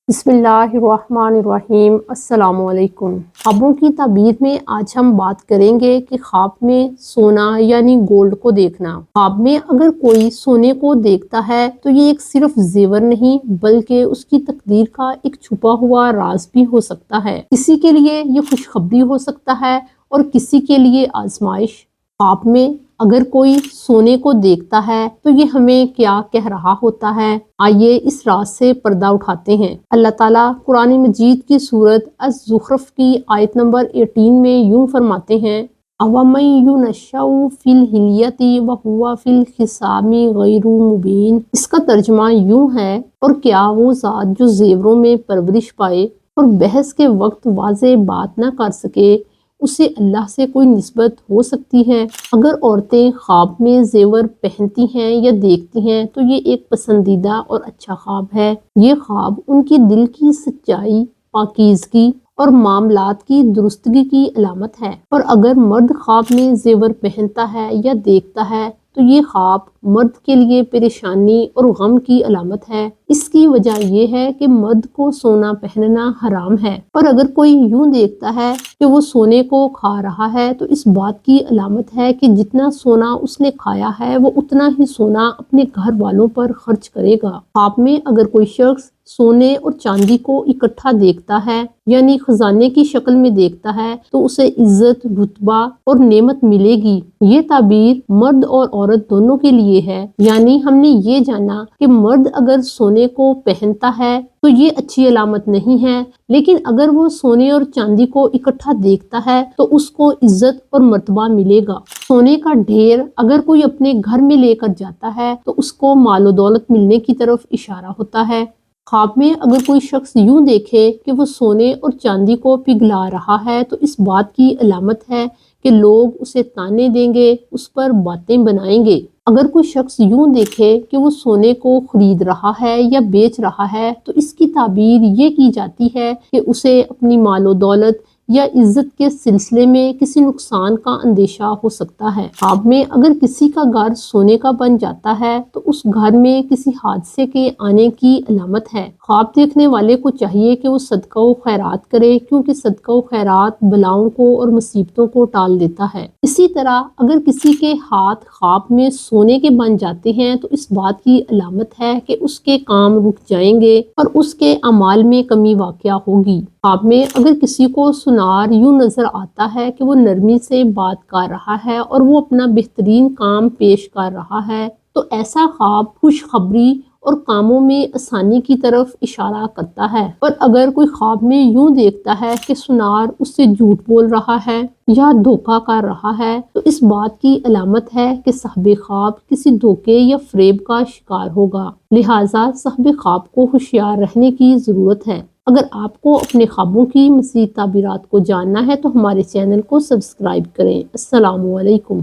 بسم اللہ الرحمن الرحیم۔ السلام علیکم۔ خوابوں کی تعبیر میں آج ہم بات کریں گے کہ خواب میں سونا یعنی گولڈ کو دیکھنا۔ خواب میں اگر کوئی سونے کو دیکھتا ہے تو یہ ایک صرف زیور نہیں بلکہ اس کی تقدیر کا ایک چھپا ہوا راز بھی ہو سکتا ہے۔ کسی کے لیے یہ خوشخبری ہو سکتا ہے اور کسی کے لیے آزمائش۔ خواب میں اگر کوئی سونے کو دیکھتا ہے تو یہ ہمیں کیا کہہ رہا ہوتا ہے؟ آئیے اس راز سے پردہ اٹھاتے ہیں۔ اللہ تعالیٰ قرآن مجید کی سورت الزخرف کی آیت نمبر 18 میں یوں فرماتے ہیں: أَوَمَن يُنَشَّأُ فِي الْحِلْيَةِ وَهُوَ فِي الْخِصَامِ غَيْرُ مُبِينٍ۔ اس کا ترجمہ یوں ہے: اور کیا وہ ذات جو زیوروں میں پرورش پائے اور بحث کے وقت واضح بات نہ کر سکے، اسے اللہ سے کوئی نسبت ہو سکتی ہے؟ اگر عورتیں خواب میں زیور پہنتی ہیں یا دیکھتی ہیں تو یہ ایک پسندیدہ اور اچھا خواب ہے۔ یہ خواب ان کی دل کی سچائی، پاکیزگی اور معاملات کی درستگی کی علامت ہے۔ اور اگر مرد خواب میں زیور پہنتا ہے یا دیکھتا ہے تو یہ خواب مرد کے لیے پریشانی اور غم کی علامت ہے۔ اس کی وجہ یہ ہے کہ مرد کو سونا پہننا حرام ہے، اور اگر کوئی یوں دیکھتا ہے کہ وہ سونے کو کھا رہا ہے تو اس بات کی علامت ہے کہ جتنا سونا اس نے کھایا ہے وہ اتنا ہی سونا اپنے گھر والوں پر خرچ کرے گا۔ خواب میں اگر کوئی شخص سونے اور چاندی کو اکٹھا دیکھتا ہے یعنی خزانے کی شکل میں دیکھتا ہے تو اسے عزت، رتبہ اور نعمت ملے گی۔ یہ تعبیر مرد اور عورت دونوں کے لیے ہے، یعنی ہم نے یہ جانا کہ مرد اگر سونے کو پہنتا ہے تو یہ اچھی علامت نہیں ہے، لیکن اگر وہ سونے اور چاندی کو اکٹھا دیکھتا ہے تو اس کو عزت اور مرتبہ ملے گا۔ سونے کا ڈھیر اگر کوئی اپنے گھر میں لے کر جاتا ہے تو اس کو مال و دولت ملنے کی طرف اشارہ ہوتا ہے۔ خواب میں اگر کوئی شخص یوں دیکھے کہ وہ سونے اور چاندی کو پگھلا رہا ہے تو اس بات کی علامت ہے کہ لوگ اسے طعنے دیں گے، اس پر باتیں بنائیں گے۔ اگر کوئی شخص یوں دیکھے کہ وہ سونے کو خرید رہا ہے یا بیچ رہا ہے تو اس کی تعبیر یہ کی جاتی ہے کہ اسے اپنی مال و دولت یا عزت کے سلسلے میں کسی نقصان کا اندیشہ ہو سکتا ہے۔ خواب میں اگر کسی کا گھر سونے کا بن جاتا ہے تو اس گھر میں کسی حادثے کے آنے کی علامت ہے۔ خواب دیکھنے والے کو چاہیے کہ وہ صدقہ و خیرات کرے، کیونکہ صدقہ و خیرات بلاؤں کو اور مصیبتوں کو ٹال دیتا ہے۔ اسی طرح اگر کسی کے ہاتھ خواب میں سونے کے بن جاتے ہیں تو اس بات کی علامت ہے کہ اس کے کام رک جائیں گے اور اس کے اعمال میں کمی واقع ہوگی۔ خواب میں اگر کسی کو سنار یوں نظر آتا ہے کہ وہ نرمی سے بات کر رہا ہے اور وہ اپنا بہترین کام پیش کر رہا ہے تو ایسا خواب خوشخبری اور کاموں میں آسانی کی طرف اشارہ کرتا ہے۔ اور اگر کوئی خواب میں یوں دیکھتا ہے کہ سنار اس سے جھوٹ بول رہا ہے یا دھوکہ کر رہا ہے تو اس بات کی علامت ہے کہ صاحب خواب کسی دھوکے یا فریب کا شکار ہوگا۔ لہٰذا صاحب خواب کو ہوشیار رہنے کی ضرورت ہے۔ اگر آپ کو اپنے خوابوں کی مزید تعبیرات کو جاننا ہے تو ہمارے چینل کو سبسکرائب کریں۔ السلام علیکم۔